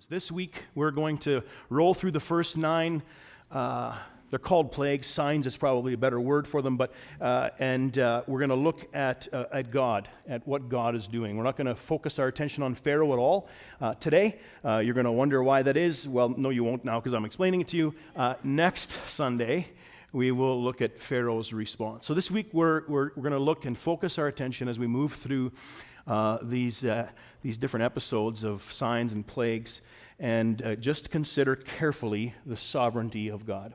This week, we're going to roll through the first 9. They're called plagues. Signs is probably a better word for them, but we're going to look at God, at what God is doing. We're not going to focus our attention on Pharaoh at all today. You're going to wonder why that is. Well, no, you won't now because I'm explaining it to you. Next Sunday, we will look at Pharaoh's response. So this week, we're going to look and focus our attention as we move through these different episodes of signs and plagues, and just consider carefully the sovereignty of God.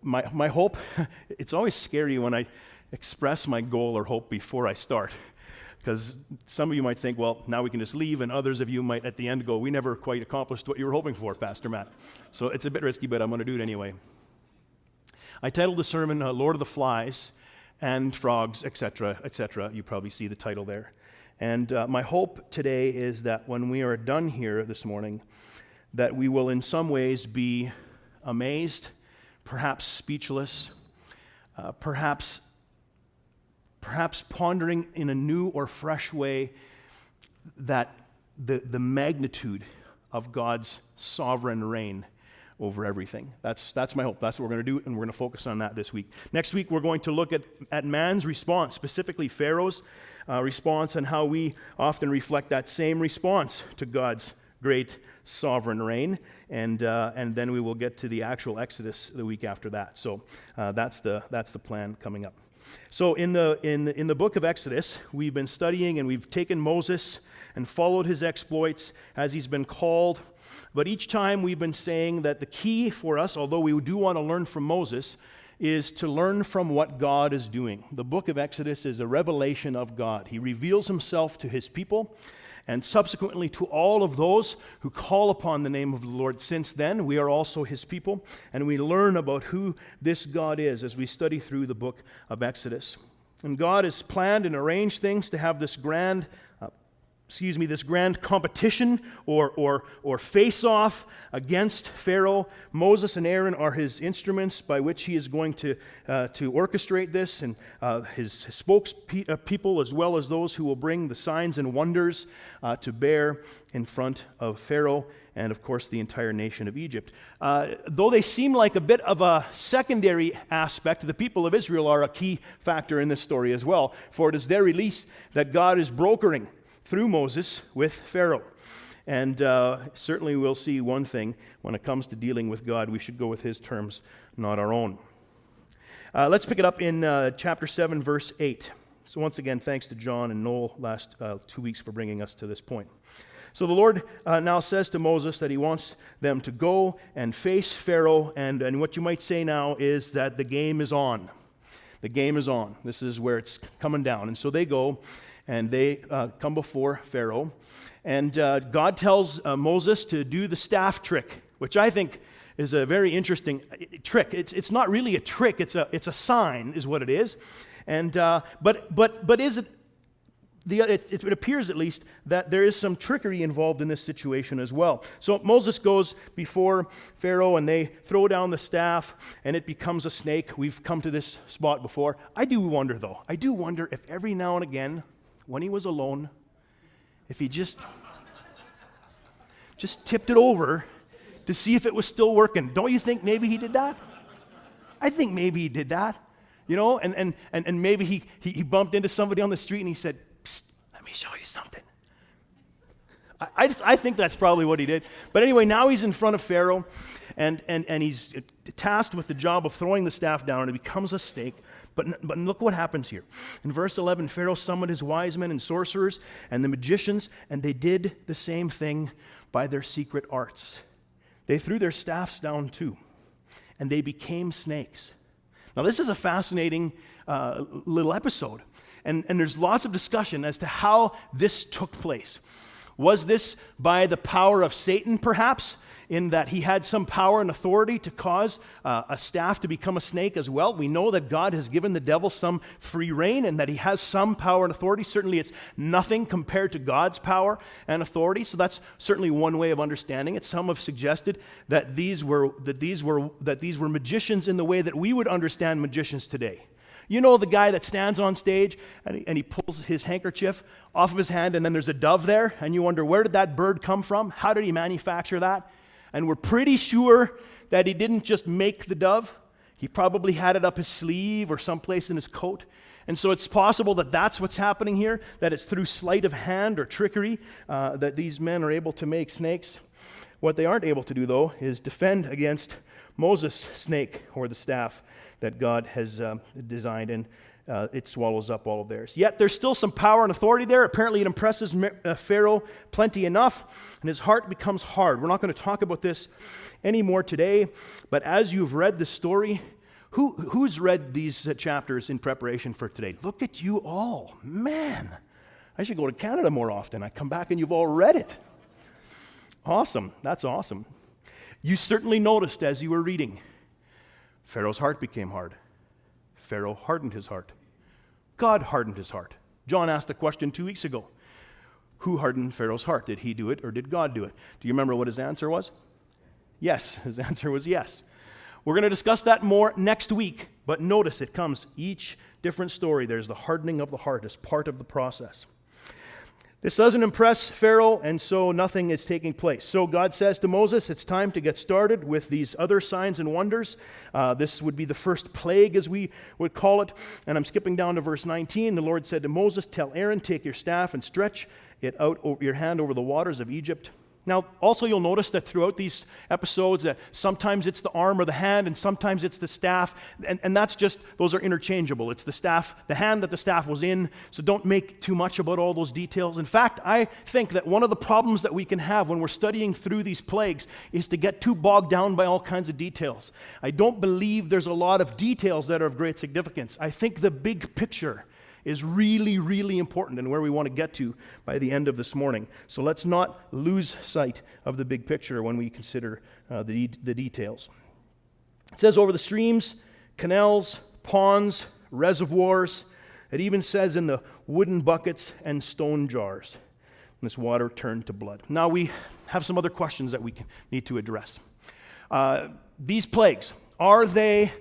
My hope, it's always scary when I express my goal or hope before I start, because some of you might think, well, now we can just leave, and others of you might at the end go, we never quite accomplished what you were hoping for, Pastor Matt. So it's a bit risky, but I'm going to do it anyway. I titled the sermon, Lord of the Flies and Frogs, etc., etc. You probably see the title there. And my hope today is that when we are done here this morning, that we will in some ways be amazed, perhaps speechless, perhaps pondering in a new or fresh way that the magnitude of God's sovereign reign over everything. That's my hope. That's what we're going to do, and we're going to focus on that this week. Next week, we're going to look at man's response, specifically Pharaoh's response, and how we often reflect that same response to God's great sovereign reign, and then we will get to the actual Exodus the week after that. So that's the plan coming up. So in the book of Exodus, we've been studying and we've taken Moses and followed his exploits as he's been called. But each time we've been saying that the key for us, although we do want to learn from Moses, is to learn from what God is doing. The book of Exodus is a revelation of God. He reveals himself to his people, and subsequently to all of those who call upon the name of the Lord. Since then, we are also his people, and we learn about who this God is as we study through the book of Exodus. And God has planned and arranged things to have this grand competition or face-off against Pharaoh. Moses and Aaron are his instruments by which he is going to orchestrate this, and his spokespeople, as well as those who will bring the signs and wonders to bear in front of Pharaoh and, of course, the entire nation of Egypt. Though they seem like a bit of a secondary aspect, the people of Israel are a key factor in this story as well, for it is their release that God is brokering through Moses with Pharaoh. And certainly we'll see one thing: when it comes to dealing with God, we should go with his terms, not our own. Let's pick it up in chapter 7, verse 8. So once again, thanks to John and Noel last 2 weeks for bringing us to this point. So the Lord now says to Moses that he wants them to go and face Pharaoh, and what you might say now is that the game is on. The game is on. This is where it's coming down. And so they go, and they come before Pharaoh. And God tells Moses to do the staff trick, which I think is a very interesting trick. It's not really a trick. It's a sign, is what it is. And but is it? It appears at least that there is some trickery involved in this situation as well. So Moses goes before Pharaoh, and they throw down the staff, and it becomes a snake. We've come to this spot before. I do wonder if every now and again, when he was alone, if he just tipped it over to see if it was still working. Don't you think maybe he did that? I think maybe he did that. You know, and maybe he bumped into somebody on the street and he said, "Psst, let me show you something." I think that's probably what he did. But anyway, now he's in front of Pharaoh, and he's tasked with the job of throwing the staff down, and it becomes a snake. But look what happens here. In verse 11, Pharaoh summoned his wise men and sorcerers and the magicians, and they did the same thing by their secret arts. They threw their staffs down too, and they became snakes. Now, this is a fascinating little episode, and there's lots of discussion as to how this took place. Was this by the power of Satan, perhaps, in that he had some power and authority to cause a staff to become a snake as well? We know that God has given the devil some free reign and that he has some power and authority. Certainly it's nothing compared to God's power and authority, so that's certainly one way of understanding it. Some have suggested that these were magicians in the way that we would understand magicians today. You know the guy that stands on stage and he pulls his handkerchief off of his hand and then there's a dove there and you wonder, where did that bird come from? How did he manufacture that? And we're pretty sure that he didn't just make the dove. He probably had it up his sleeve or someplace in his coat. And so it's possible that that's what's happening here, that it's through sleight of hand or trickery that these men are able to make snakes. What they aren't able to do, though, is defend against Moses' snake or the staff that God has designed, and it swallows up all of theirs. Yet there's still some power and authority there. Apparently it impresses Pharaoh plenty enough, and his heart becomes hard. We're not going to talk about this anymore today, but as you've read the story, who's read these chapters in preparation for today? Look at you all. Man, I should go to Canada more often. I come back and you've all read it. Awesome. That's awesome. You certainly noticed as you were reading, Pharaoh's heart became hard. Pharaoh hardened his heart. God hardened his heart. John asked the question 2 weeks ago. Who hardened Pharaoh's heart? Did he do it or did God do it? Do you remember what his answer was? Yes. His answer was yes. We're going to discuss that more next week, but notice it comes each different story. There's the hardening of the heart as part of the process. This doesn't impress Pharaoh, and so nothing is taking place. So God says to Moses, it's time to get started with these other signs and wonders. This would be the first plague, as we would call it. And I'm skipping down to verse 19. The Lord said to Moses, tell Aaron, take your staff and stretch it out over your hand over the waters of Egypt. Now, also you'll notice that throughout these episodes that sometimes it's the arm or the hand and sometimes it's the staff, and that's just, those are interchangeable. It's the staff, the hand that the staff was in, so don't make too much about all those details. In fact, I think that one of the problems that we can have when we're studying through these plagues is to get too bogged down by all kinds of details. I don't believe there's a lot of details that are of great significance. I think the big picture is really, really important and where we want to get to by the end of this morning. So let's not lose sight of the big picture when we consider the details. It says over the streams, canals, ponds, reservoirs. It even says in the wooden buckets and stone jars. And this water turned to blood. Now we have some other questions that we need to address. These plagues, are they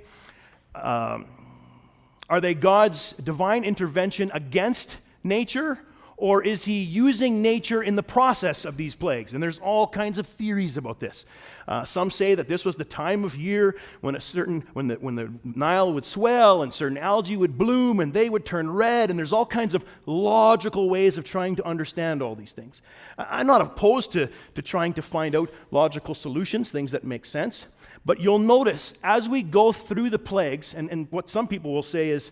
God's divine intervention against nature, or is he using nature in the process of these plagues? And there's all kinds of theories about this. Some say that this was the time of year when the Nile would swell and certain algae would bloom and they would turn red, and there's all kinds of logical ways of trying to understand all these things. I'm not opposed to trying to find out logical solutions, things that make sense. But you'll notice as we go through the plagues, and what some people will say is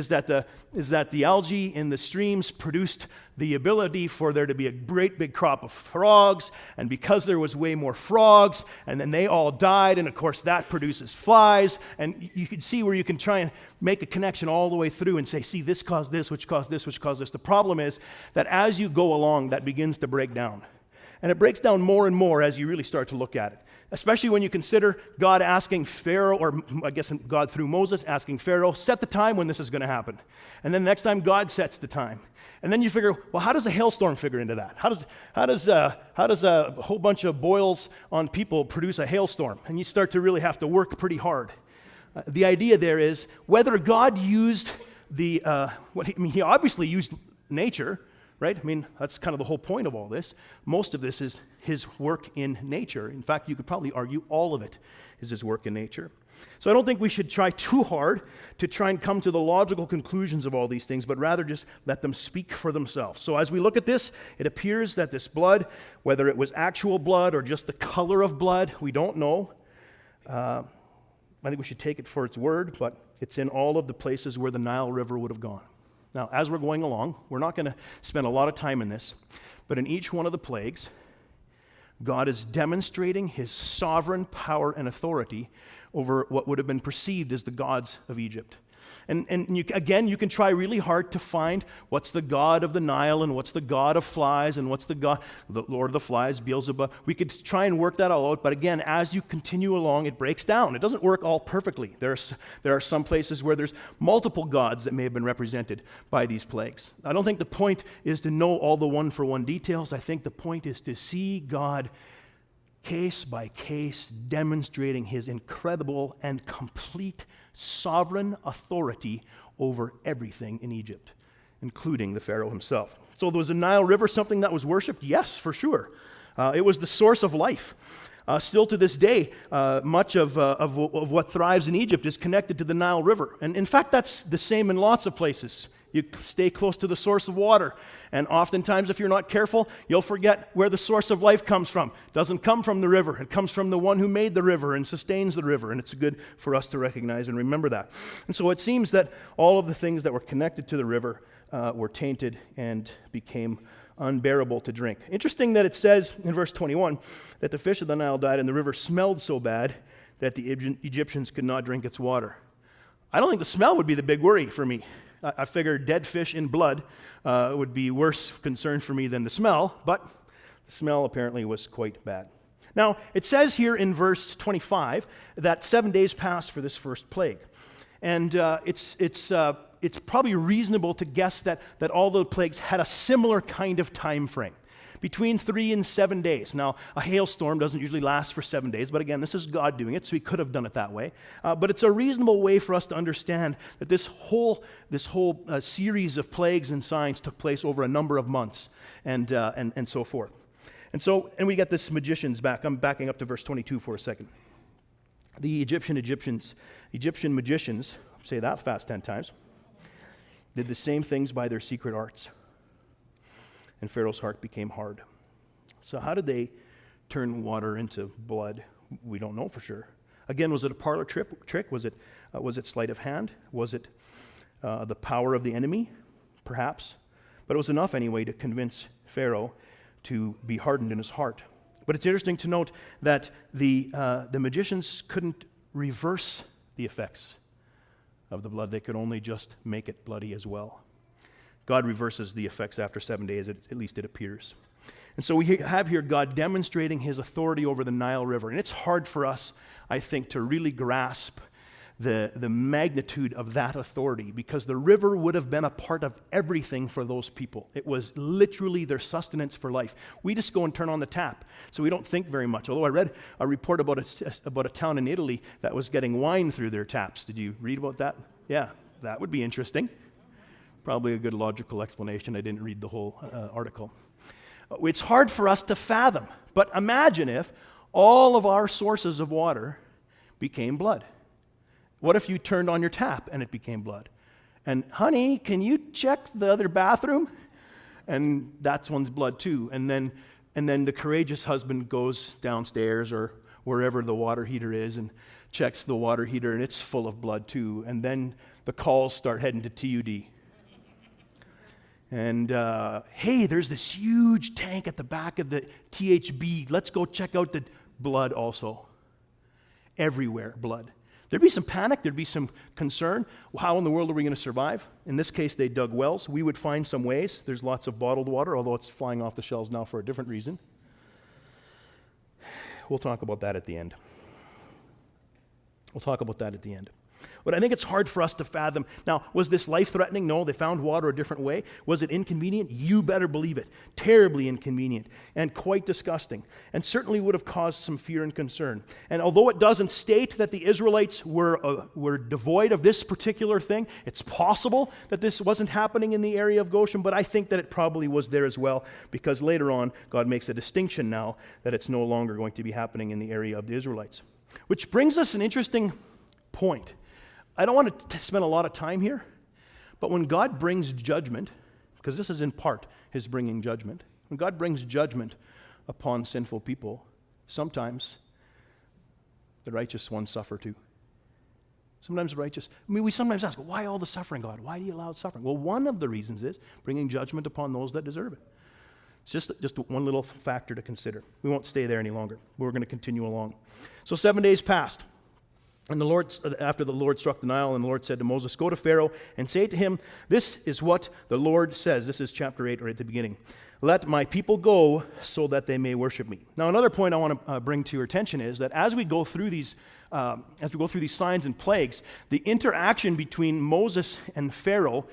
that the algae in the streams produced the ability for there to be a great big crop of frogs, and because there was way more frogs, and then they all died, and of course that produces flies, and you can see where you can try and make a connection all the way through and say, see, this caused this, which caused this, which caused this. The problem is that as you go along, that begins to break down. And it breaks down more and more as you really start to look at it. Especially when you consider God asking Pharaoh, or I guess God through Moses asking Pharaoh, set the time when this is going to happen. And then the next time God sets the time. And then you figure, well, how does a hailstorm figure into that? How does a whole bunch of boils on people produce a hailstorm? And you start to really have to work pretty hard. The idea there is whether God used he obviously used nature, right? I mean, that's kind of the whole point of all this. Most of this is his work in nature. In fact, you could probably argue all of it is his work in nature. So I don't think we should try too hard to try and come to the logical conclusions of all these things, but rather just let them speak for themselves. So as we look at this, it appears that this blood, whether it was actual blood or just the color of blood, we don't know. I think we should take it for its word, but it's in all of the places where the Nile River would have gone. Now, as we're going along, we're not going to spend a lot of time in this, but in each one of the plagues, God is demonstrating his sovereign power and authority over what would have been perceived as the gods of Egypt. And you can try really hard to find what's the god of the Nile and what's the god of flies and what's the Lord of the flies, Beelzebub. We could try and work that all out, but again, as you continue along, it breaks down. It doesn't work all perfectly. There are some places where there's multiple gods that may have been represented by these plagues. I don't think the point is to know all the one-for-one details. I think the point is to see God case by case, demonstrating his incredible and complete sovereign authority over everything in Egypt, including the Pharaoh himself. So was the Nile River something that was worshipped? Yes, for sure. It was the source of life. Still to this day, much of what thrives in Egypt is connected to the Nile River. And in fact, that's the same in lots of places. You stay close to the source of water. And oftentimes, if you're not careful, you'll forget where the source of life comes from. It doesn't come from the river. It comes from the one who made the river and sustains the river. And it's good for us to recognize and remember that. And so it seems that all of the things that were connected to the river were tainted and became unbearable to drink. Interesting that it says in verse 21 that the fish of the Nile died and the river smelled so bad that the Egyptians could not drink its water. I don't think the smell would be the big worry for me. I figure dead fish in blood would be worse concern for me than the smell, but the smell apparently was quite bad. Now, it says here in verse 25 that 7 days passed for this first plague. And it's probably reasonable to guess that all the plagues had a similar kind of time frame, between 3 and 7 days. Now, a hailstorm doesn't usually last for 7 days, but again, this is God doing it, so he could have done it that way. But it's a reasonable way for us to understand that this whole series of plagues and signs took place over a number of months, and so forth. And we get this magicians back. I'm backing up to verse 22 for a second. The Egyptian magicians, say that fast 10 times, did the same things by their secret arts. And Pharaoh's heart became hard. So how did they turn water into blood? We don't know for sure. Again, was it a parlor trick? Was it sleight of hand? Was it the power of the enemy? Perhaps. But it was enough anyway to convince Pharaoh to be hardened in his heart. But it's interesting to note that the magicians couldn't reverse the effects of the blood. They could only just make it bloody as well. God reverses the effects after 7 days, at least it appears. And so we have here God demonstrating his authority over the Nile River. And it's hard for us, I think, to really grasp the magnitude of that authority, because the river would have been a part of everything for those people. It was literally their sustenance for life. We just go and turn on the tap, so we don't think very much. Although I read a report about a town in Italy that was getting wine through their taps. Did you read about that? Yeah, that would be interesting. Probably a good logical explanation. I didn't read the whole article. It's hard for us to fathom, but imagine if all of our sources of water became blood. What if you turned on your tap and it became blood? And, honey, can you check the other bathroom? And that's one's blood too. And then the courageous husband goes downstairs or wherever the water heater is and checks the water heater, and it's full of blood too. And then the calls start heading to TUD. And, hey, there's this huge tank at the back of the THB. Let's go check out the blood also. Everywhere, blood. There'd be some panic. There'd be some concern. How in the world are we going to survive? In this case, they dug wells. We would find some ways. There's lots of bottled water, although it's flying off the shelves now for a different reason. We'll talk about that at the end. But I think it's hard for us to fathom. Now, was this life-threatening? No, they found water a different way. Was it inconvenient? You better believe it. Terribly inconvenient and quite disgusting, and certainly would have caused some fear and concern. And although it doesn't state that the Israelites were devoid of this particular thing, it's possible that this wasn't happening in the area of Goshen, but I think that it probably was there as well, because later on, God makes a distinction now that it's no longer going to be happening in the area of the Israelites. Which brings us an interesting point. I don't want to spend a lot of time here, but when God brings judgment, because this is in part his bringing judgment, when God brings judgment upon sinful people, sometimes the righteous ones suffer too. Sometimes the righteous, we sometimes ask, why all the suffering, God? Why do you allow suffering? Well, one of the reasons is bringing judgment upon those that deserve it. It's just one little factor to consider. We won't stay there any longer. We're going to continue along. So 7 days passed. And after the Lord struck the Nile, and the Lord said to Moses, "Go to Pharaoh and say to him, this is what the Lord says." This is chapter 8 right at the beginning. "Let my people go so that they may worship me." Now, another point I want to bring to your attention is that as we go through these signs and plagues, the interaction between Moses and Pharaoh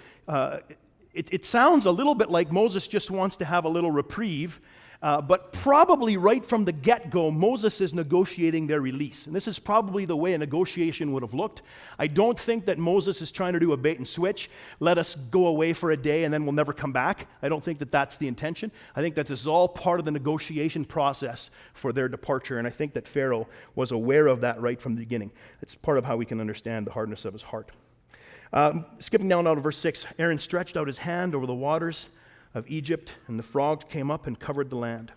It sounds a little bit like Moses just wants to have a little reprieve, but probably right from the get-go, Moses is negotiating their release. And this is probably the way a negotiation would have looked. I don't think that Moses is trying to do a bait and switch, let us go away for a day and then we'll never come back. I don't think that that's the intention. I think that this is all part of the negotiation process for their departure, and I think that Pharaoh was aware of that right from the beginning. It's part of how we can understand the hardness of his heart. Skipping down now to verse 6, Aaron stretched out his hand over the waters of Egypt, and the frogs came up and covered the land.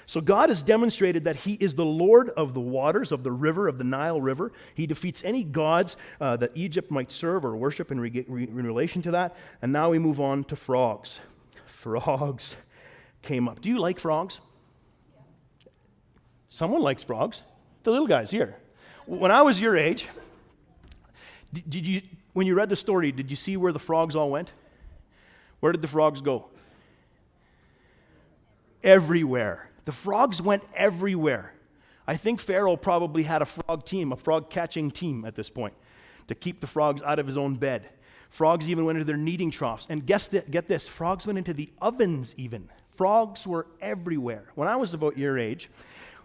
So God has demonstrated that he is the Lord of the waters, of the river, of the Nile River. He defeats any gods that Egypt might serve or worship in relation to that. And now we move on to frogs. Frogs came up. Do you like frogs? Someone likes frogs. The little guys here. When I was your age, did you, when you read the story, did you see where the frogs all went? Where did the frogs go? Everywhere. The frogs went everywhere. I think Pharaoh probably had a frog team, a frog catching team at this point, to keep the frogs out of his own bed. Frogs even went into their kneading troughs. And get this, frogs went into the ovens even. Frogs were everywhere. When I was about your age,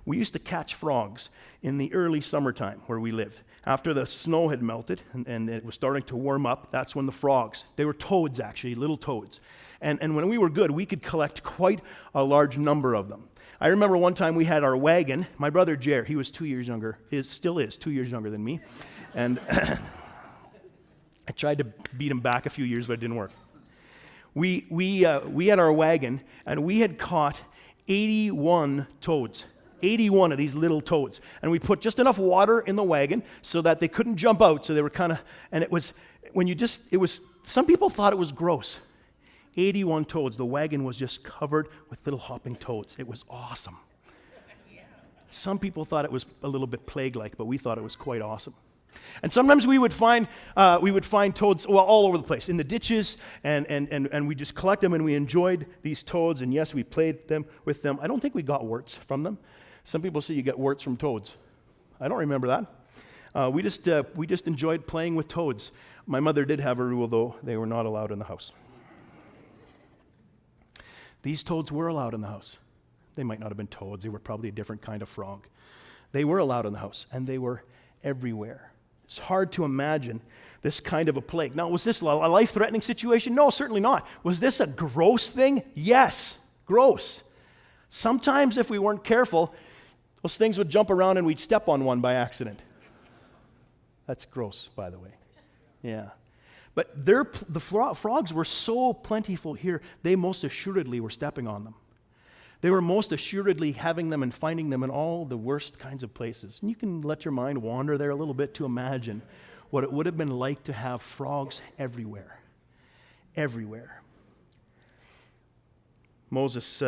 we used to catch frogs in the early summertime where we lived. After the snow had melted and it was starting to warm up, that's when the frogs, they were toads actually, little toads. And when we were good, we could collect quite a large number of them. I remember one time we had our wagon. My brother Jer, he was 2 years younger, still is 2 years younger than me. And I tried to beat him back a few years, but it didn't work. We had our wagon, and we had caught 81 toads. 81 of these little toads. And we put just enough water in the wagon so that they couldn't jump out. So they were kind of, and it was, some people thought it was gross. 81 toads. The wagon was just covered with little hopping toads. It was awesome. Some people thought it was a little bit plague-like, but we thought it was quite awesome. And sometimes we would find toads all over the place, in the ditches, and we just collect them, and we enjoyed these toads, and yes, we played with them. I don't think we got warts from them. Some people say you get warts from toads. I don't remember that. We just enjoyed playing with toads. My mother did have a rule, though. They were not allowed in the house. These toads were allowed in the house. They might not have been toads. They were probably a different kind of frog. They were allowed in the house, and they were everywhere. It's hard to imagine this kind of a plague. Now, was this a life-threatening situation? No, certainly not. Was this a gross thing? Yes, gross. Sometimes, if we weren't careful, those things would jump around and we'd step on one by accident. That's gross, by the way. Yeah. But the frogs were so plentiful here, they most assuredly were stepping on them. They were most assuredly having them and finding them in all the worst kinds of places. And you can let your mind wander there a little bit to imagine what it would have been like to have frogs everywhere. Everywhere. Moses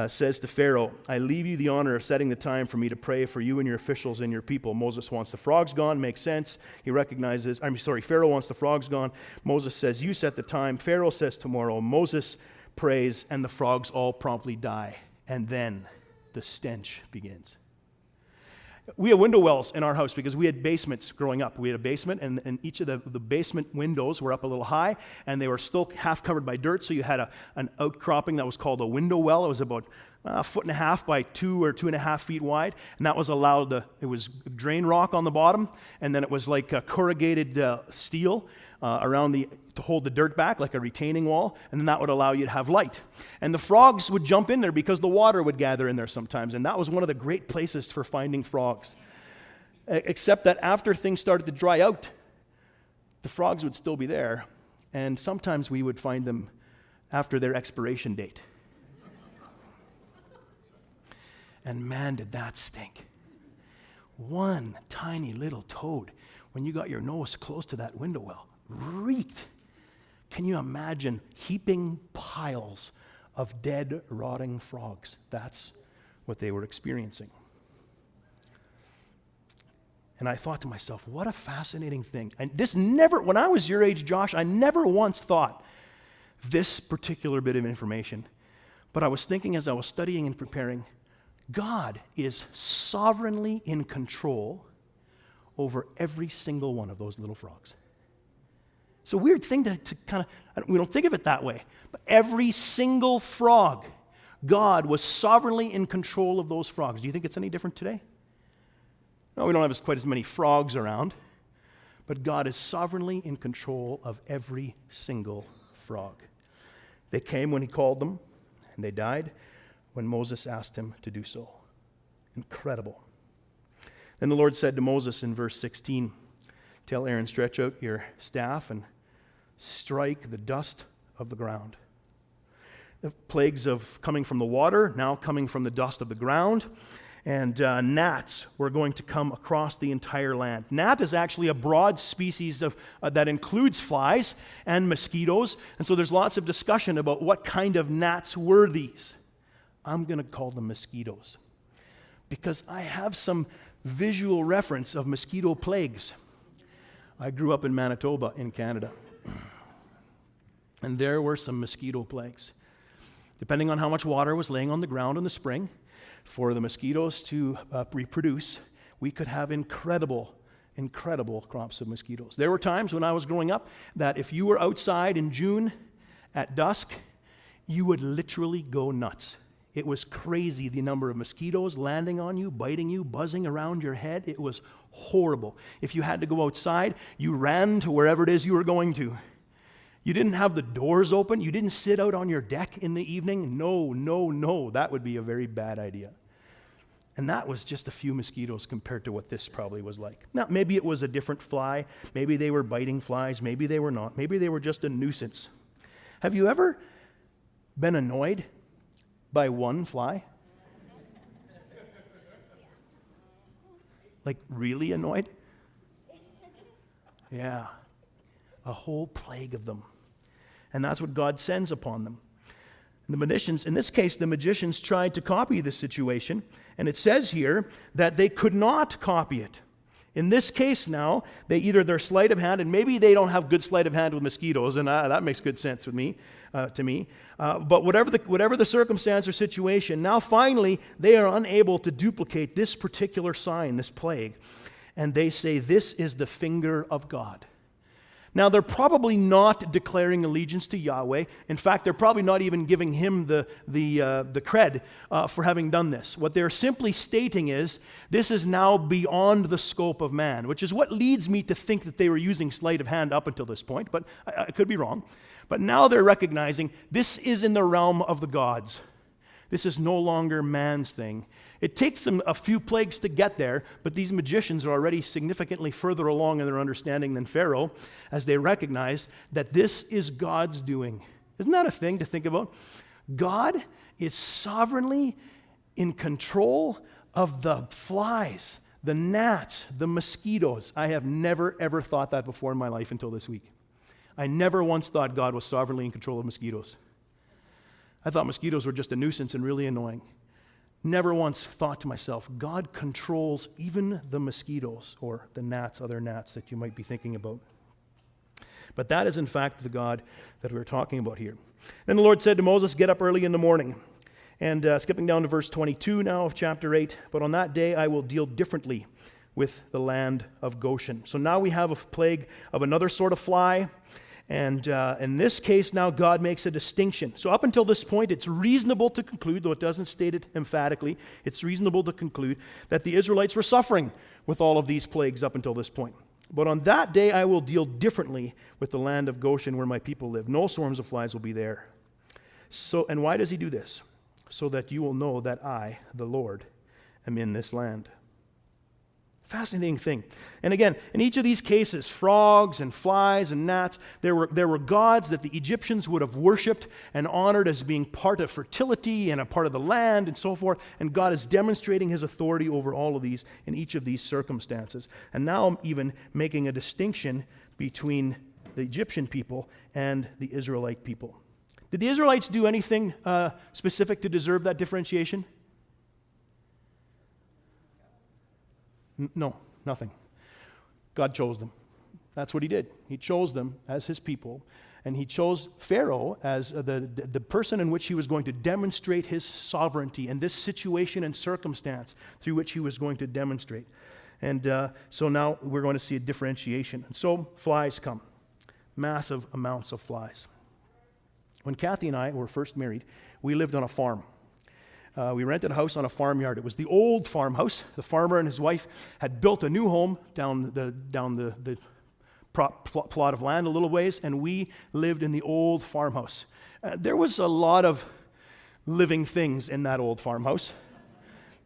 says to Pharaoh, I leave you the honor of setting the time for me to pray for you and your officials and your people. Moses wants the frogs gone, makes sense. He recognizes, Pharaoh wants the frogs gone. Moses says, you set the time. Pharaoh says tomorrow. Moses prays, and the frogs all promptly die. And then the stench begins. We had window wells in our house because we had basements growing up. We had a basement, and each of the basement windows were up a little high, and they were still half covered by dirt, so you had an outcropping that was called a window well. It was about a foot and a half by 2 or 2.5 feet wide, and that was allowed, it was drain rock on the bottom, and then it was like a corrugated steel around to hold the dirt back, like a retaining wall, and then that would allow you to have light. And the frogs would jump in there because the water would gather in there sometimes, and that was one of the great places for finding frogs. Except that after things started to dry out, the frogs would still be there, and sometimes we would find them after their expiration date. And man, did that stink. One tiny little toad, when you got your nose close to that window well, reeked. Can you imagine heaping piles of dead, rotting frogs? That's what they were experiencing. And I thought to myself, what a fascinating thing. And when I was your age, Josh, I never once thought this particular bit of information. But I was thinking as I was studying and preparing, God is sovereignly in control over every single one of those little frogs. It's a weird thing to kind of, we don't think of it that way. But every single frog, God was sovereignly in control of those frogs. Do you think it's any different today? No, we don't have quite as many frogs around. But God is sovereignly in control of every single frog. They came when he called them, and they died when Moses asked him to do so. Incredible. Then the Lord said to Moses in verse 16, tell Aaron, stretch out your staff and strike the dust of the ground. The plagues of coming from the water, now coming from the dust of the ground, and gnats were going to come across the entire land. Gnat is actually a broad species of that includes flies and mosquitoes, and so there's lots of discussion about what kind of gnats were these. I'm going to call them mosquitoes because I have some visual reference of mosquito plagues. I grew up in Manitoba in Canada, and there were some mosquito plagues. Depending on how much water was laying on the ground in the spring, for the mosquitoes to reproduce, we could have incredible crops of mosquitoes. There were times when I was growing up that if you were outside in June at dusk, you would literally go nuts. It was crazy, the number of mosquitoes landing on you, biting you, buzzing around your head. It was horrible. If you had to go outside, you ran to wherever it is you were going to. You didn't have the doors open. You didn't sit out on your deck in the evening. No. That would be a very bad idea. And that was just a few mosquitoes compared to what this probably was like. Now, maybe it was a different fly. Maybe they were biting flies. Maybe they were not. Maybe they were just a nuisance. Have you ever been annoyed by one fly? Like really annoyed? Yeah. A whole plague of them. And that's what God sends upon them. And the magicians, in this case, the magicians tried to copy the situation, and it says here that they could not copy it. In this case now, their sleight of hand, and maybe they don't have good sleight of hand with mosquitoes, and that makes good sense to me. But whatever the circumstance or situation, now finally they are unable to duplicate this particular sign, this plague, and they say this is the finger of God. Now, they're probably not declaring allegiance to Yahweh. In fact, they're probably not even giving him the cred for having done this. What they're simply stating is, this is now beyond the scope of man, which is what leads me to think that they were using sleight of hand up until this point, but I could be wrong. But now they're recognizing this is in the realm of the gods. This is no longer man's thing. It takes them a few plagues to get there, but these magicians are already significantly further along in their understanding than Pharaoh, as they recognize that this is God's doing. Isn't that a thing to think about? God is sovereignly in control of the flies, the gnats, the mosquitoes. I have never, ever thought that before in my life until this week. I never once thought God was sovereignly in control of mosquitoes. I thought mosquitoes were just a nuisance and really annoying. Never once thought to myself, God controls even the mosquitoes or the gnats, other gnats that you might be thinking about. But that is in fact the God that we're talking about here. Then the Lord said to Moses, get up early in the morning. And skipping down to verse 22 now of chapter 8, but on that day I will deal differently with the land of Goshen. So now we have a plague of another sort of fly. And in this case, now God makes a distinction. So up until this point, it's reasonable to conclude, though it doesn't state it emphatically, it's reasonable to conclude that the Israelites were suffering with all of these plagues up until this point. But on that day, I will deal differently with the land of Goshen where my people live. No swarms of flies will be there. And why does he do this? So that you will know that I, the Lord, am in this land. Fascinating thing. And again, in each of these cases, frogs and flies and gnats, there were gods that the Egyptians would have worshipped and honored as being part of fertility and a part of the land and so forth. And God is demonstrating his authority over all of these in each of these circumstances. And now I'm even making a distinction between the Egyptian people and the Israelite people. Did the Israelites do anything specific to deserve that differentiation? No, nothing. God chose them. That's what he did. He chose them as his people, and he chose Pharaoh as the person in which he was going to demonstrate his sovereignty and this situation and circumstance through which he was going to demonstrate. And so now we're going to see a differentiation. And so flies come. massive amounts of flies. When Kathy and I were first married, we lived on a farm. We rented a house on a farmyard. It was the old farmhouse. The farmer and his wife had built a new home down the plot of land a little ways, and we lived in the old farmhouse. There was a lot of living things in that old farmhouse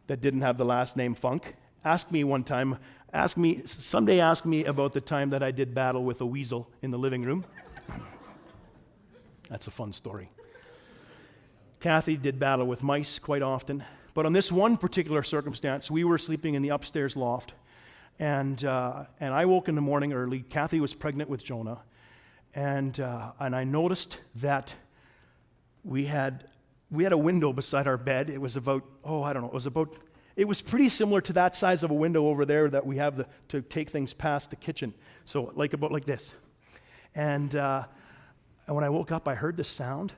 that didn't have the last name Funk. Ask me about the time that I did battle with a weasel in the living room. That's a fun story. Kathy did battle with mice quite often, but on this one particular circumstance, we were sleeping in the upstairs loft, and I woke in the morning early. Kathy was pregnant with Jonah, and I noticed that we had a window beside our bed. It was about, it was pretty similar to that size of a window over there that we have to take things past the kitchen. So about like this. And when I woke up, I heard the sound.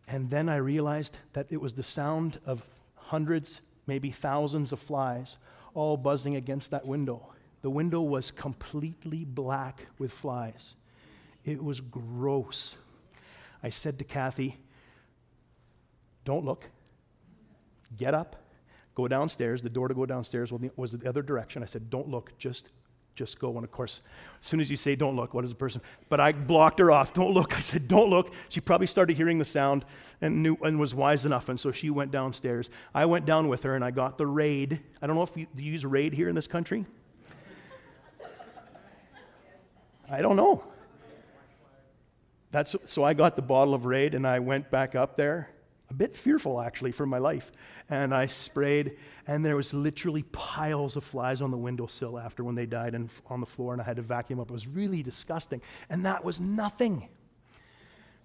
And then I realized that it was the sound of hundreds, maybe thousands of flies all buzzing against that window. The window was completely black with flies. It was gross. I said to Kathy, "Don't look. Get up. Go downstairs." The door to go downstairs was the other direction. I said, "Don't look. Just go." And of course, as soon as you say "don't look," what is the person? But I blocked her off. "Don't look." I said, "Don't look." She probably started hearing the sound and knew and was wise enough, and so she went downstairs. I went down with her, and I got the Raid. I don't know if you use Raid here in this country. I don't know. So I got the bottle of Raid, and I went back up there, a bit fearful actually for my life, and I sprayed, and there was literally piles of flies on the windowsill after when they died and on the floor, and I had to vacuum up. It was really disgusting, and that was nothing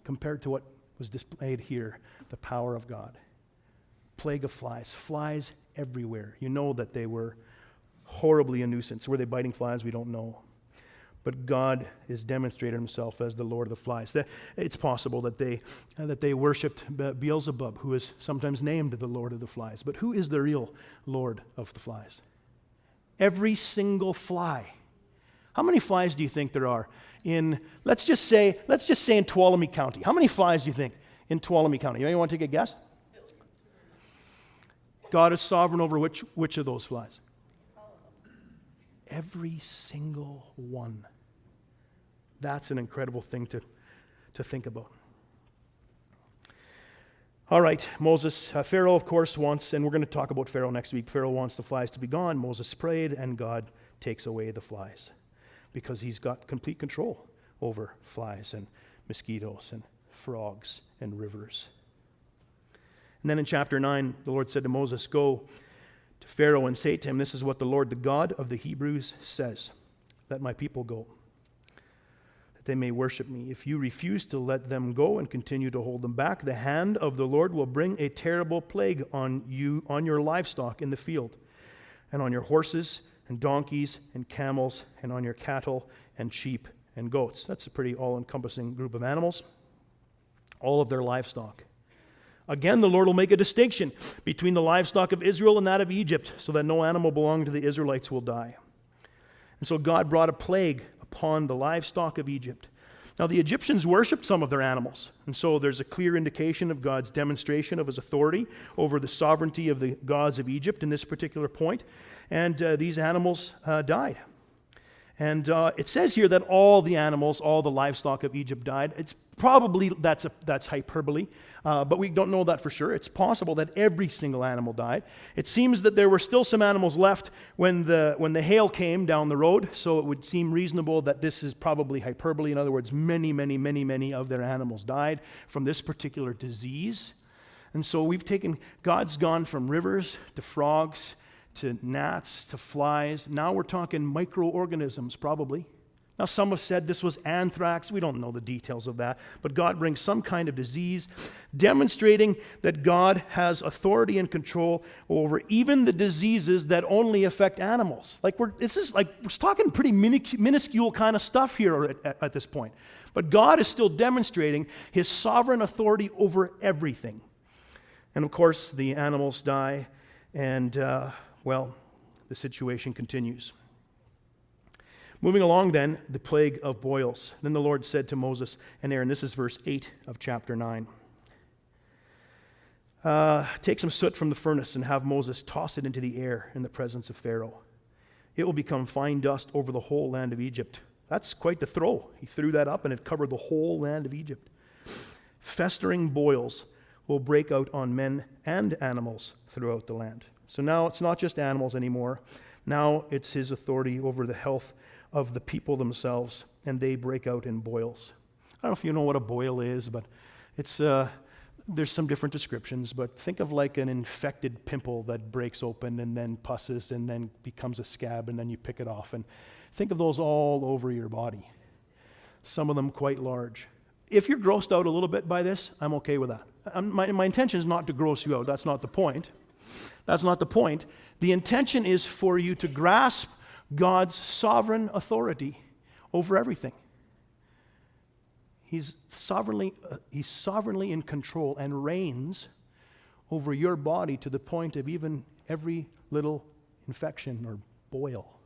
compared to what was displayed here, the power of God. Plague of flies everywhere. You know that they were horribly a nuisance. Were they biting flies? We don't know. But God is demonstrated himself as the Lord of the flies. It's possible that they worshipped Beelzebub, who is sometimes named the Lord of the flies. But who is the real Lord of the flies? Every single fly. How many flies do you think there are in, let's just say in Tuolumne County? How many flies do you think in Tuolumne County? Anyone want to take a guess? God is sovereign over which of those flies? Every single one. That's an incredible thing to think about. All right, Moses, Pharaoh, of course, wants, and we're going to talk about Pharaoh next week. Pharaoh wants the flies to be gone. Moses prayed, and God takes away the flies because he's got complete control over flies and mosquitoes and frogs and rivers. And then in chapter 9, the Lord said to Moses, "Go to Pharaoh and say to him, 'This is what the Lord, the God of the Hebrews, says. Let my people go, that they may worship me. If you refuse to let them go and continue to hold them back, the hand of the Lord will bring a terrible plague on you, on your livestock in the field, and on your horses and donkeys and camels, and on your cattle and sheep and goats.'" That's a pretty all-encompassing group of animals. All of their livestock. Again, the Lord will make a distinction between the livestock of Israel and that of Egypt, so that no animal belonging to the Israelites will die. And so God brought a plague upon the livestock of Egypt. Now, the Egyptians worshipped some of their animals, and so there's a clear indication of God's demonstration of his authority over the sovereignty of the gods of Egypt in this particular point. And these animals died. And it says here that all the animals, all the livestock of Egypt died. It's probably, that's hyperbole, but we don't know that for sure. It's possible that every single animal died. It seems that there were still some animals left when the hail came down the road, so it would seem reasonable that this is probably hyperbole. In other words, many of their animals died from this particular disease. And so God's gone from rivers to frogs to gnats, to flies. Now we're talking microorganisms, probably. Now some have said this was anthrax. We don't know the details of that. But God brings some kind of disease, demonstrating that God has authority and control over even the diseases that only affect animals. We're talking pretty minuscule kind of stuff here at this point. But God is still demonstrating his sovereign authority over everything. And of course, the animals die, and the situation continues. Moving along then, the plague of boils. Then the Lord said to Moses and Aaron, this is verse 8 of chapter 9. Take some soot from the furnace and have Moses toss it into the air in the presence of Pharaoh. It will become fine dust over the whole land of Egypt. That's quite the throw. He threw that up and it covered the whole land of Egypt. Festering boils will break out on men and animals throughout the land. So now it's not just animals anymore. Now it's his authority over the health of the people themselves, and they break out in boils. I don't know if you know what a boil is, but it's there's some different descriptions, but think of like an infected pimple that breaks open and then pusses and then becomes a scab and then you pick it off. And think of those all over your body, some of them quite large. If you're grossed out a little bit by this, I'm okay with that. My intention is not to gross you out. That's not the point. That's not the point. The intention is for you to grasp God's sovereign authority over everything. He's sovereignly in control and reigns over your body to the point of even every little infection or boil.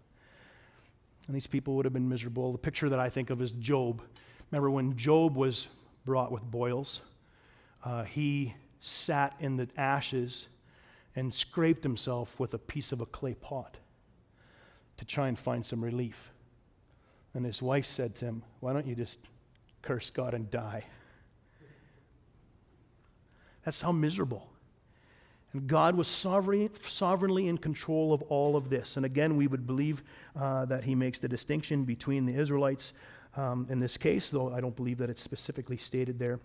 And these people would have been miserable. The picture that I think of is Job. Remember when Job was brought with boils, he sat in the ashes and scraped himself with a piece of a clay pot to try and find some relief. And his wife said to him, why don't you just curse God and die? That's how miserable. And God was sovereignly in control of all of this. And again, we would believe that he makes the distinction between the Israelites in this case, though I don't believe that it's specifically stated there.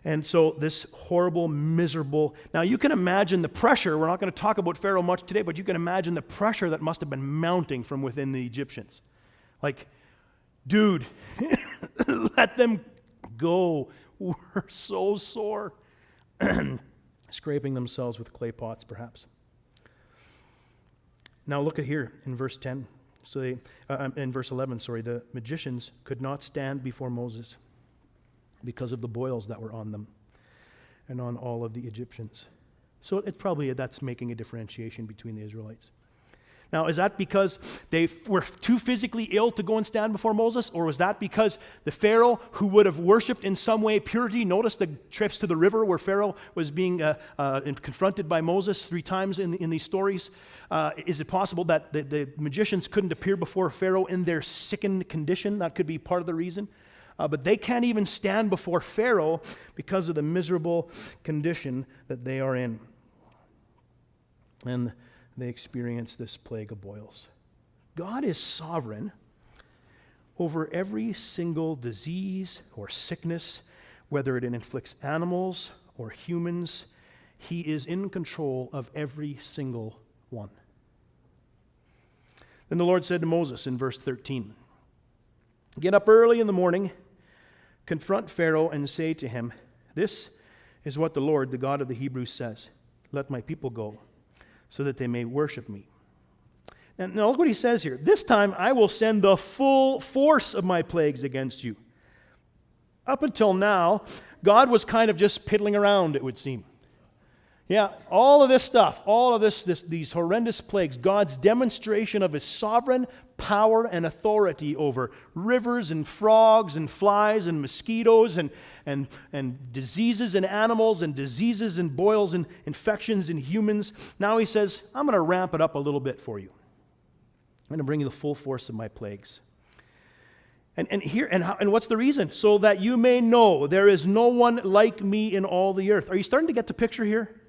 And so this horrible, miserable... Now you can imagine the pressure. We're not going to talk about Pharaoh much today, but you can imagine the pressure that must have been mounting from within the Egyptians. Like, dude, let them go. We're so sore. Scraping themselves with clay pots, perhaps. Now look at here in verse 10. So in verse 11, the magicians could not stand before Moses because of the boils that were on them and on all of the Egyptians. So it's probably that's making a differentiation between the Israelites. Now, is that because they were too physically ill to go and stand before Moses? Or was that because the Pharaoh, who would have worshipped in some way purity, notice the trips to the river where Pharaoh was being confronted by Moses 3 times in these stories? Is it possible that the magicians couldn't appear before Pharaoh in their sickened condition? That could be part of the reason. But they can't even stand before Pharaoh because of the miserable condition that they are in. And they experience this plague of boils. God is sovereign over every single disease or sickness, whether it inflicts animals or humans. He is in control of every single one. Then the Lord said to Moses in verse 13, "Get up early in the morning, confront Pharaoh and say to him, 'This is what the Lord, the God of the Hebrews, says. Let my people go, so that they may worship me.'" And now look what he says here. "This time I will send the full force of my plagues against you." Up until now, God was kind of just piddling around, it would seem. Yeah, all of this stuff, all of these horrendous plagues, God's demonstration of his sovereign power and authority over rivers and frogs and flies and mosquitoes and diseases in animals and diseases and boils and infections in humans. Now he says, I'm going to ramp it up a little bit for you. I'm going to bring you the full force of my plagues. And what's the reason? So that you may know there is no one like me in all the earth. Are you starting to get the picture here?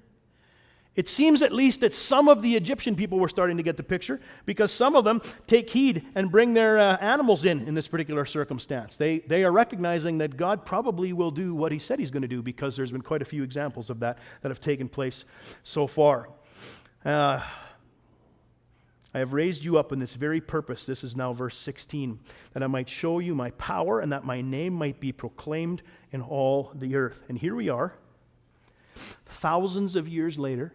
It seems at least that some of the Egyptian people were starting to get the picture, because some of them take heed and bring their animals in this particular circumstance. They are recognizing that God probably will do what he said he's going to do, because there's been quite a few examples of that have taken place so far. I have raised you up in this very purpose, this is now verse 16, that I might show you my power and that my name might be proclaimed in all the earth. And here we are, thousands of years later,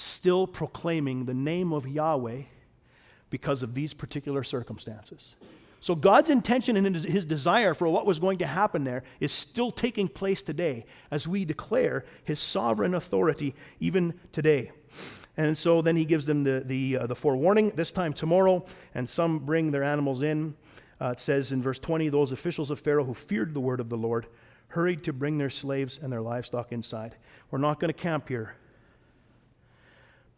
still proclaiming the name of Yahweh because of these particular circumstances. So God's intention and his desire for what was going to happen there is still taking place today as we declare his sovereign authority even today. And so then he gives them the forewarning, this time tomorrow, and some bring their animals in. It says in verse 20, those officials of Pharaoh who feared the word of the Lord hurried to bring their slaves and their livestock inside. We're not going to camp here.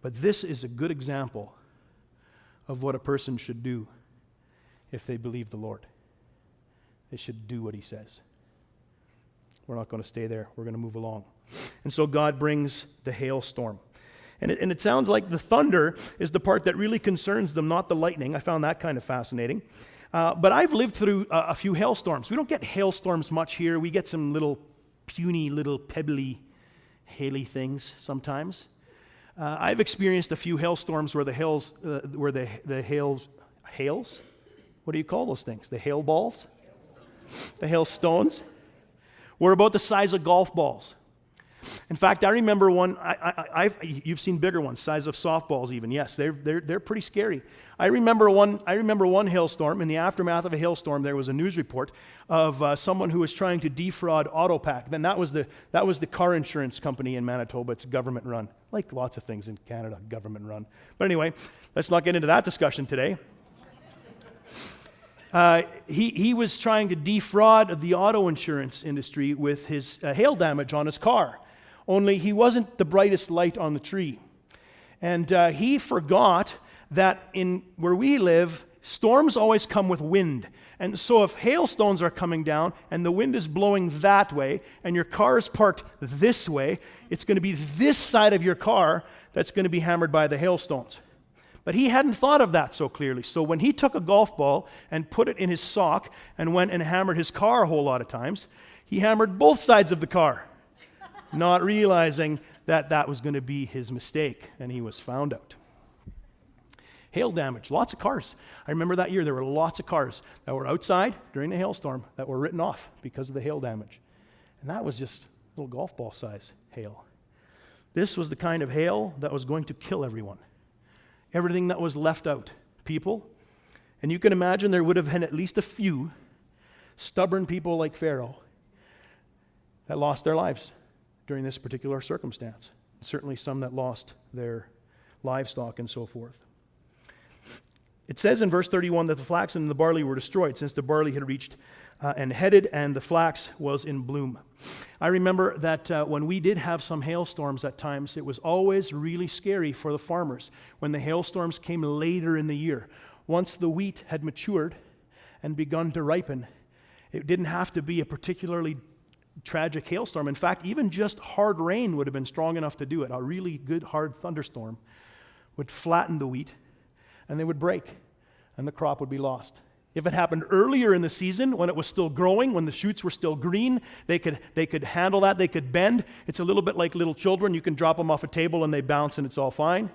But this is a good example of what a person should do if they believe the Lord. They should do what he says. We're not going to stay there. We're going to move along. And so God brings the hailstorm. And it sounds like the thunder is the part that really concerns them, not the lightning. I found that kind of fascinating. But I've lived through a few hailstorms. We don't get hailstorms much here. We get some little puny, little pebbly, haily things sometimes. I've experienced a few hailstorms where the hails, what do you call those things? The hail balls? The hailstones were about the size of golf balls. In fact, I remember one. You've seen bigger ones, size of softballs even. Yes, they're pretty scary. I remember one hailstorm. In the aftermath of a hailstorm, there was a news report of someone who was trying to defraud Autopac. Then that was the car insurance company in Manitoba. It's government run, like lots of things in Canada, government run. But anyway, let's not get into that discussion today. He was trying to defraud the auto insurance industry with his hail damage on his car. Only he wasn't the brightest light on the tree. And he forgot that in where we live, storms always come with wind. And so if hailstones are coming down and the wind is blowing that way and your car is parked this way, it's going to be this side of your car that's going to be hammered by the hailstones. But he hadn't thought of that so clearly. So when he took a golf ball and put it in his sock and went and hammered his car a whole lot of times, he hammered both sides of the car, not realizing that that was going to be his mistake, and he was found out. Hail damage, lots of cars. I remember that year there were lots of cars that were outside during the hailstorm that were written off because of the hail damage. And that was just little golf ball size hail. This was the kind of hail that was going to kill everyone. Everything that was left out, people. And you can imagine there would have been at least a few stubborn people like Pharaoh that lost their lives during this particular circumstance. Certainly some that lost their livestock and so forth. It says in verse 31 that the flax and the barley were destroyed since the barley had reached and headed and the flax was in bloom. I remember that when we did have some hailstorms at times, it was always really scary for the farmers when the hailstorms came later in the year. Once the wheat had matured and begun to ripen, it didn't have to be a particularly tragic hailstorm. In fact, even just hard rain would have been strong enough to do it. A really good hard thunderstorm would flatten the wheat and they would break and the crop would be lost. If it happened earlier in the season, when it was still growing, when the shoots were still green, they could handle that, they could bend. It's a little bit like little children. You can drop them off a table and they bounce and it's all fine.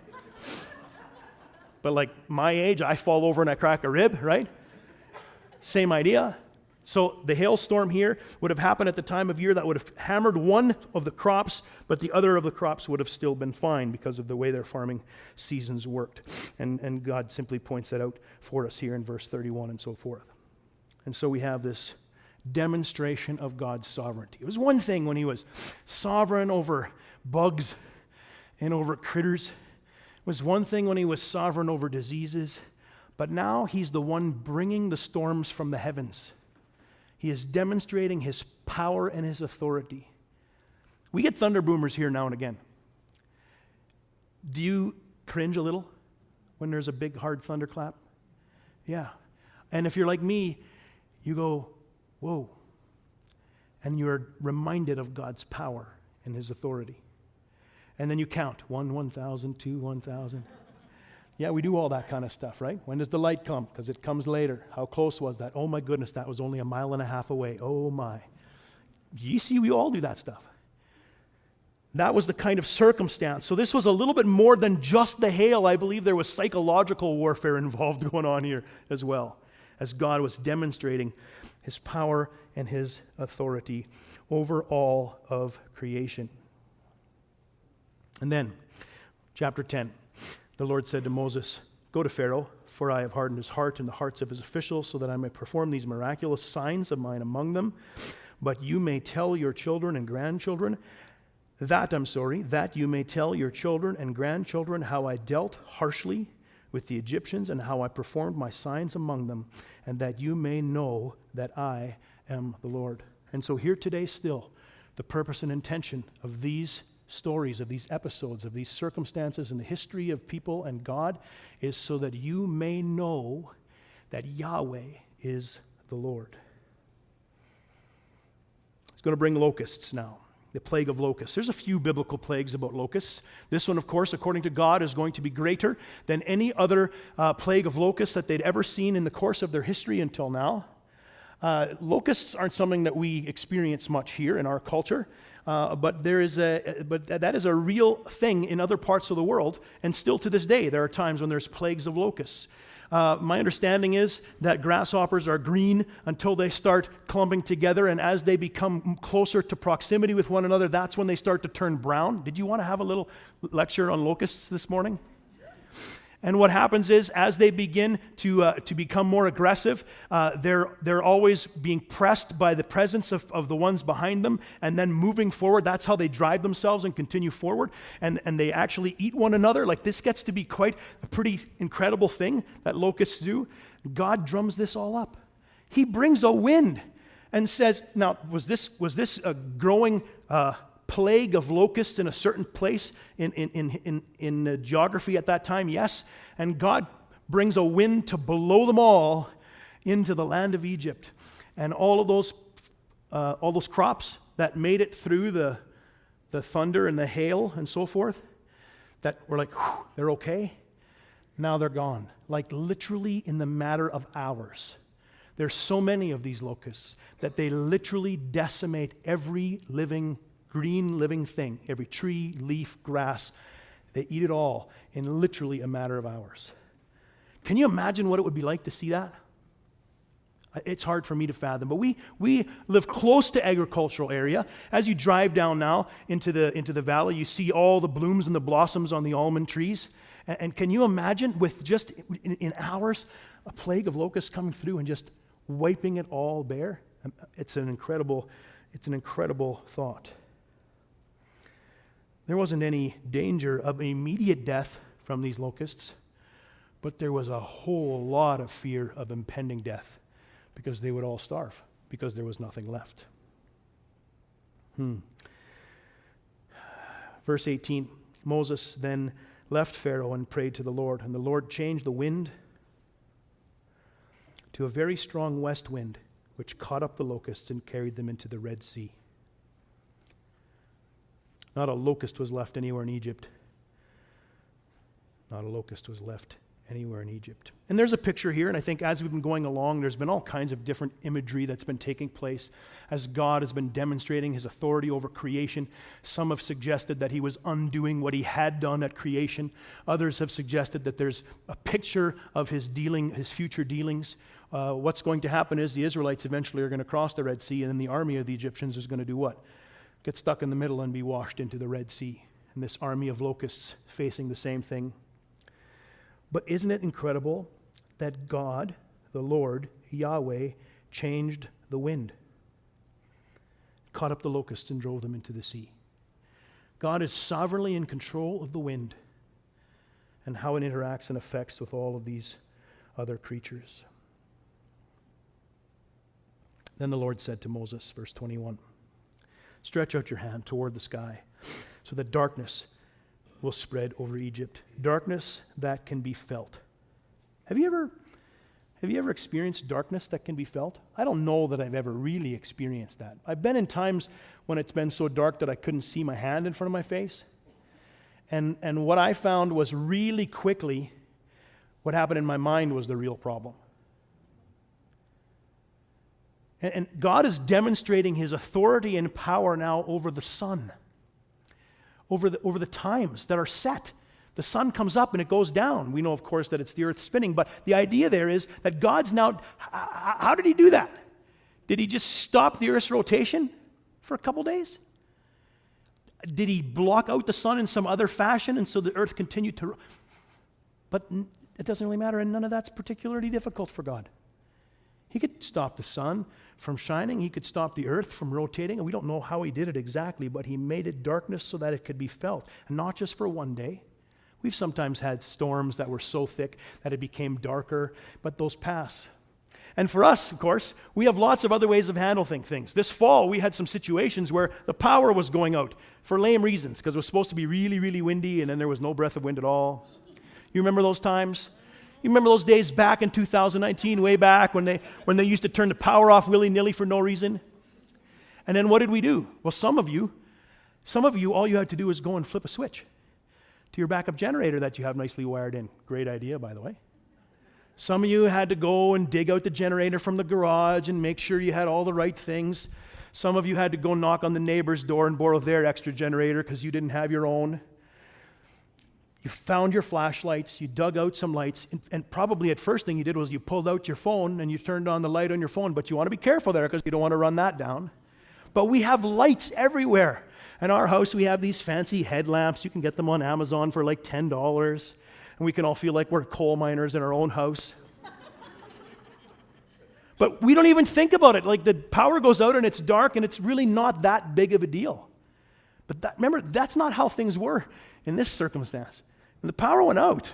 But like my age, I fall over and I crack a rib, right? Same idea. So the hailstorm here would have happened at the time of year that would have hammered one of the crops, but the other of the crops would have still been fine because of the way their farming seasons worked. And God simply points that out for us here in verse 31 and so forth. And so we have this demonstration of God's sovereignty. It was one thing when he was sovereign over bugs and over critters. It was one thing when he was sovereign over diseases. But now he's the one bringing the storms from the heavens. He is demonstrating his power and his authority. We get thunder boomers here now and again. Do you cringe a little when there's a big, hard thunderclap? Yeah. And if you're like me, you go, whoa. And you're reminded of God's power and his authority. And then you count, 1, 1,000, 2, 1,000. Yeah, we do all that kind of stuff, right? When does the light come? Because it comes later. How close was that? Oh my goodness, that was only 1.5 miles away. Oh my. You see, we all do that stuff. That was the kind of circumstance. So this was a little bit more than just the hail. I believe there was psychological warfare involved going on here as well, as God was demonstrating his power and his authority over all of creation. And then, chapter 10. The Lord said to Moses, "Go to Pharaoh, for I have hardened his heart and the hearts of his officials, so that I may perform these miraculous signs of mine among them. But you may tell your children and grandchildren, that you may tell your children and grandchildren how I dealt harshly with the Egyptians and how I performed my signs among them, and that you may know that I am the Lord. And so here today still, the purpose and intention of these stories, of these episodes, of these circumstances in the history of people and God is so that you may know that Yahweh is the Lord. It's going to bring locusts now. The plague of locusts. There's a few biblical plagues about locusts. This one, of course, according to God, is going to be greater than any other plague of locusts that they'd ever seen in the course of their history until now. Locusts aren't something that we experience much here in our culture, but that is a real thing in other parts of the world, and still to this day, there are times when there's plagues of locusts. My understanding is that grasshoppers are green until they start clumping together, and as they become closer to proximity with one another, that's when they start to turn brown. Did you want to have a little lecture on locusts this morning? And what happens is, as they begin to become more aggressive, they're always being pressed by the presence of the ones behind them, and then moving forward. That's how they drive themselves and continue forward. And they actually eat one another. Like, this gets to be quite a pretty incredible thing that locusts do. God drums this all up. He brings a wind and says, now, was this a growing plague of locusts in a certain place in geography at that time? Yes. And God brings a wind to blow them all into the land of Egypt. And all those crops that made it through the thunder and the hail and so forth, that were like, whew, they're okay, now they're gone. Like literally in the matter of hours. There's so many of these locusts that they literally decimate every green living thing, every tree, leaf, grass. They eat it all in literally a matter of hours. Can you imagine what it would be like to see that? It's hard for me to fathom, but we live close to agricultural area. As you drive down now into the valley, you see all the blooms and the blossoms on the almond trees. And can you imagine with just in hours, a plague of locusts coming through and just wiping it all bare? It's an incredible thought. There wasn't any danger of immediate death from these locusts, but there was a whole lot of fear of impending death because they would all starve because there was nothing left. Verse 18, Moses then left Pharaoh and prayed to the Lord, and the Lord changed the wind to a very strong west wind, which caught up the locusts and carried them into the Red Sea. Not a locust was left anywhere in Egypt. Not a locust was left anywhere in Egypt. And there's a picture here, and I think as we've been going along, there's been all kinds of different imagery that's been taking place as God has been demonstrating his authority over creation. Some have suggested that he was undoing what he had done at creation. Others have suggested that there's a picture of his future dealings. What's going to happen is the Israelites eventually are going to cross the Red Sea, and then the army of the Egyptians is going to do what? Get stuck in the middle and be washed into the Red Sea. And this army of locusts facing the same thing. But isn't it incredible that God, the Lord, Yahweh, changed the wind, caught up the locusts and drove them into the sea? God is sovereignly in control of the wind and how it interacts and affects with all of these other creatures. Then the Lord said to Moses, verse 21, stretch out your hand toward the sky so that darkness will spread over Egypt, darkness that can be felt. Have you ever experienced darkness that can be felt? I don't know that I've ever really experienced that. I've been in times when it's been so dark that I couldn't see my hand in front of my face. And what I found was really quickly, what happened in my mind was the real problem. And God is demonstrating his authority and power now over the sun, over the times that are set. The sun comes up and it goes down. We know, of course, that it's the earth spinning, but the idea there is that God's now, how did he do that? Did he just stop the earth's rotation for a couple days? Did he block out the sun in some other fashion and so the earth continued to... But it doesn't really matter, and none of that's particularly difficult for God. He could stop the sun from shining. He could stop the earth from rotating. And we don't know how he did it exactly, but he made it darkness so that it could be felt. And not just for one day. We've sometimes had storms that were so thick that it became darker, but those pass. And for us, of course, we have lots of other ways of handling things. This fall, we had some situations where the power was going out for lame reasons, because it was supposed to be really, really windy, and then there was no breath of wind at all. You remember those times? You remember those days back in 2019, way back, when they used to turn the power off willy-nilly for no reason? And then what did we do? Well, some of you, all you had to do was go and flip a switch to your backup generator that you have nicely wired in. Great idea, by the way. Some of you had to go and dig out the generator from the garage and make sure you had all the right things. Some of you had to go knock on the neighbor's door and borrow their extra generator because you didn't have your own. You found your flashlights, you dug out some lights, and probably at first thing you did was you pulled out your phone and you turned on the light on your phone, but you want to be careful there because you don't want to run that down. But we have lights everywhere. In our house, we have these fancy headlamps. You can get them on Amazon for like $10. And we can all feel like we're coal miners in our own house. But we don't even think about it. Like the power goes out and it's dark and it's really not that big of a deal. But remember, that's not how things were in this circumstance. When the power went out,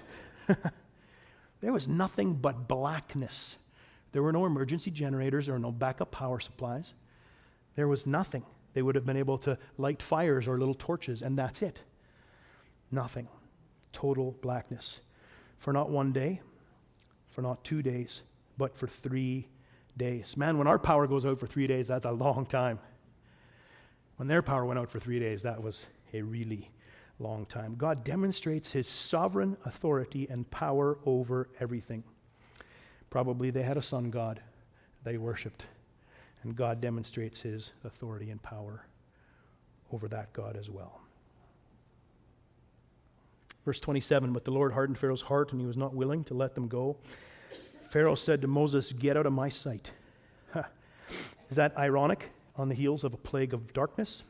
there was nothing but blackness. There were no emergency generators, there were no backup power supplies. There was nothing. They would have been able to light fires or little torches, and that's it. Nothing. Total blackness. For not one day, for not 2 days, but for 3 days. Man, when our power goes out for 3 days, that's a long time. When their power went out for 3 days, that was a really long time. God demonstrates his sovereign authority and power over everything. Probably they had a sun god they worshipped, and God demonstrates his authority and power over that God as well. Verse 27, but the Lord hardened Pharaoh's heart, and he was not willing to let them go. Pharaoh said to Moses, get out of my sight. Is that ironic on the heels of a plague of darkness?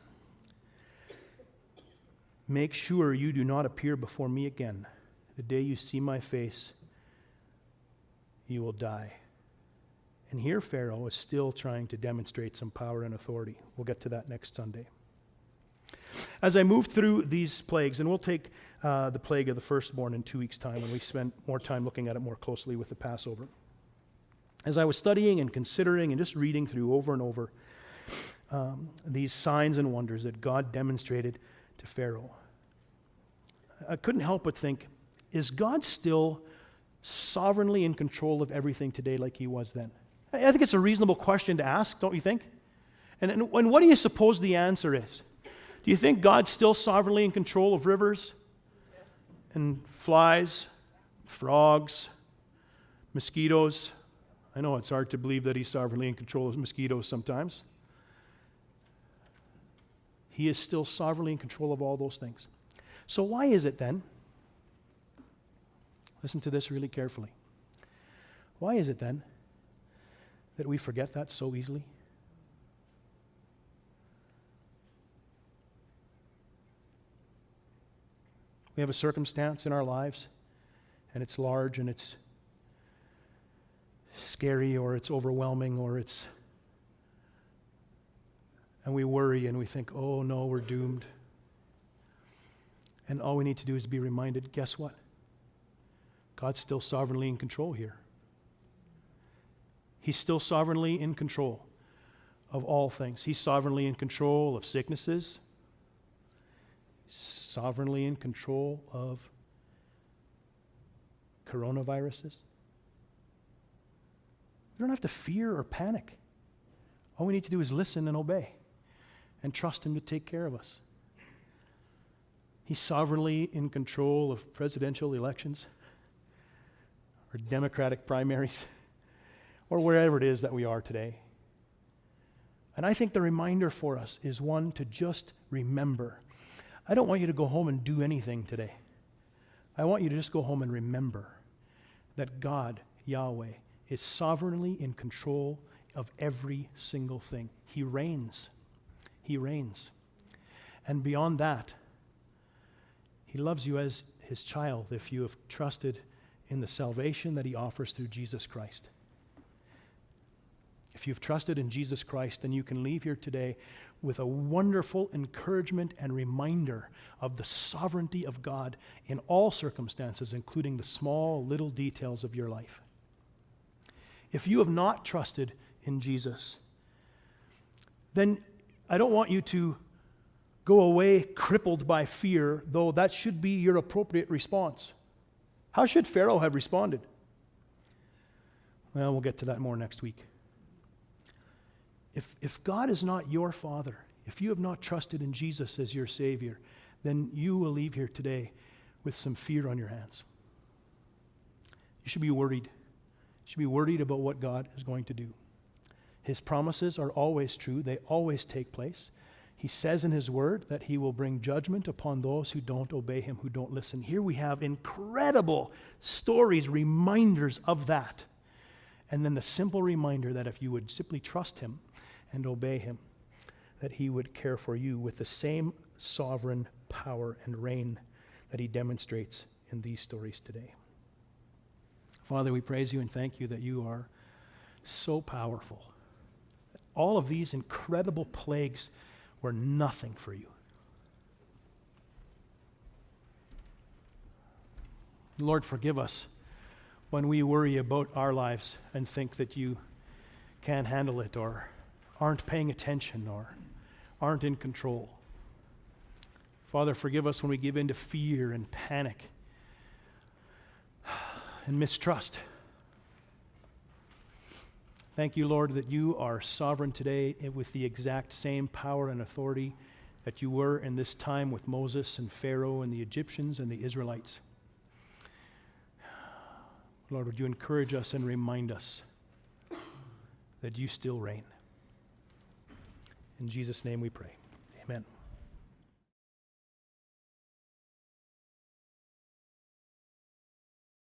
Make sure you do not appear before me again. The day you see my face, you will die. And here Pharaoh is still trying to demonstrate some power and authority. We'll get to that next Sunday. As I move through these plagues, and we'll take the plague of the firstborn in 2 weeks' time, and we spend more time looking at it more closely with the Passover. As I was studying and considering and just reading through over and over these signs and wonders that God demonstrated to Pharaoh, I couldn't help but think, is God still sovereignly in control of everything today like he was then? I think it's a reasonable question to ask, don't you think? And what do you suppose the answer is? Do you think God's still sovereignly in control of rivers and flies, frogs, mosquitoes? I know it's hard to believe that he's sovereignly in control of mosquitoes sometimes. He is still sovereignly in control of all those things. So why is it then, listen to this really carefully, why is it then that we forget that so easily? We have a circumstance in our lives, and it's large, and it's scary, or it's overwhelming, and we worry, and we think, oh no, we're doomed. And all we need to do is be reminded, guess what? God's still sovereignly in control here. He's still sovereignly in control of all things. He's sovereignly in control of sicknesses, sovereignly in control of coronaviruses. We don't have to fear or panic. All we need to do is listen and obey and trust him to take care of us. He's sovereignly in control of presidential elections or Democratic primaries or wherever it is that we are today. And I think the reminder for us is one to just remember. I don't want you to go home and do anything today. I want you to just go home and remember that God, Yahweh, is sovereignly in control of every single thing. He reigns. He reigns. And beyond that, he loves you as his child if you have trusted in the salvation that he offers through Jesus Christ. If you've trusted in Jesus Christ, then you can leave here today with a wonderful encouragement and reminder of the sovereignty of God in all circumstances, including the small little details of your life. If you have not trusted in Jesus, then I don't want you to go away crippled by fear, though that should be your appropriate response. How should Pharaoh have responded? Well, we'll get to that more next week. If God is not your Father, if you have not trusted in Jesus as your Savior, then you will leave here today with some fear on your hands. You should be worried. You should be worried about what God is going to do. His promises are always true. They always take place. He says in his word that he will bring judgment upon those who don't obey him, who don't listen. Here we have incredible stories, reminders of that. And then the simple reminder that if you would simply trust him and obey him, that he would care for you with the same sovereign power and reign that he demonstrates in these stories today. Father, we praise you and thank you that you are so powerful. All of these incredible plagues were nothing for you. Lord, forgive us when we worry about our lives and think that you can't handle it or aren't paying attention or aren't in control. Father, forgive us when we give in to fear and panic and mistrust. Thank you, Lord, that you are sovereign today with the exact same power and authority that you were in this time with Moses and Pharaoh and the Egyptians and the Israelites. Lord, would you encourage us and remind us that you still reign. In Jesus' name we pray. Amen.